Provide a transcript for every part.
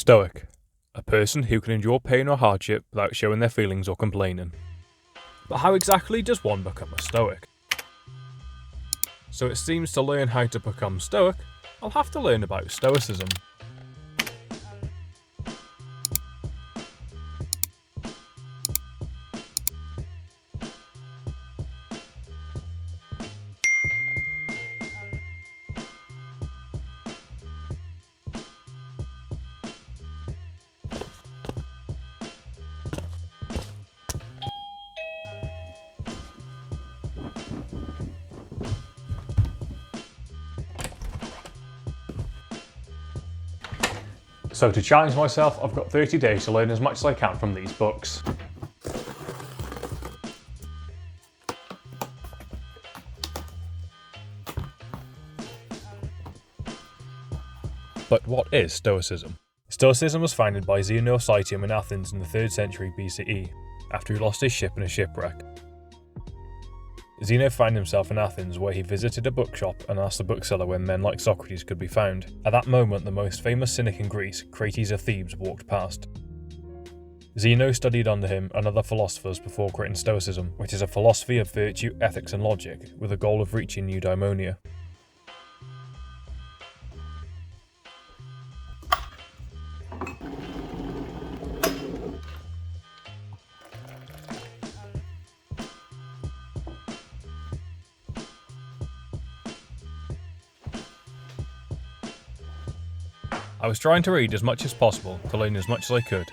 Stoic. A person who can endure pain or hardship without showing their feelings or complaining. But how exactly does one become a Stoic? So it seems to learn how to become Stoic, I'll have to learn about Stoicism. So to challenge myself, I've got 30 days to learn as much as I can from these books. But what is Stoicism? Stoicism was founded by Zeno of Citium in Athens in the 3rd century BCE, after he lost his ship in a shipwreck. Zeno found himself in Athens, where he visited a bookshop and asked the bookseller where men like Socrates could be found. At that moment, the most famous cynic in Greece, Crates of Thebes, walked past. Zeno studied under him and other philosophers before creating Stoicism, which is a philosophy of virtue, ethics and logic, with the goal of reaching eudaimonia. I was trying to read as much as possible to learn as much as I could.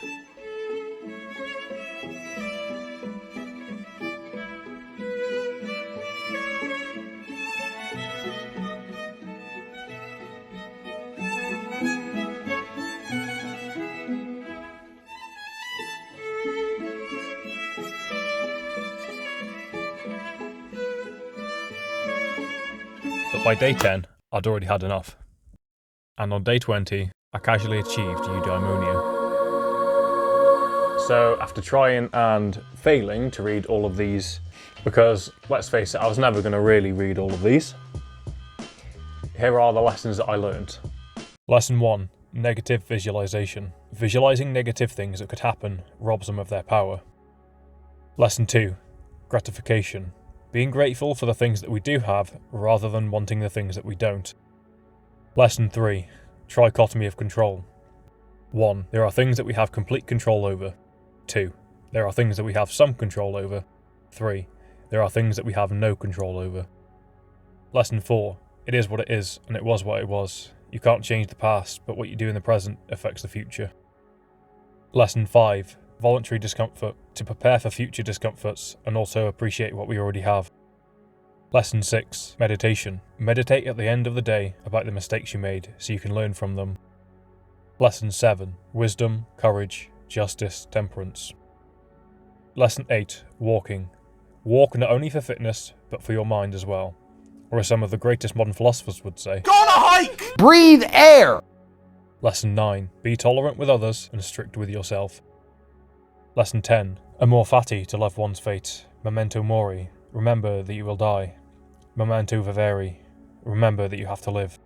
But by day 10, I'd already had enough. And on day 20, I casually achieved eudaimonia. So after trying and failing to read all of these, because let's face it, I was never going to really read all of these, here are the lessons that I learned. Lesson 1. Negative visualization. Visualizing negative things that could happen robs them of their power. Lesson 2. Gratification. Being grateful for the things that we do have rather than wanting the things that we don't. Lesson 3. Trichotomy of control. 1. There are things that we have complete control over. 2. There are things that we have some control over. 3. There are things that we have no control over. Lesson 4. It is what it is, and it was what it was. You can't change the past, but what you do in the present affects the future. Lesson 5. Voluntary discomfort, to prepare for future discomforts and also appreciate what we already have. Lesson 6. Meditation. Meditate at the end of the day about the mistakes you made so you can learn from them. Lesson 7. Wisdom, courage, justice, temperance. Lesson 8. Walking. Walk not only for fitness, but for your mind as well. Or as some of the greatest modern philosophers would say, go on a hike! Breathe air! Lesson 9. Be tolerant with others and strict with yourself. Lesson 10. Amor fati, to love one's fate. Memento mori. Remember that you will die. Memento vivere. Remember that you have to live.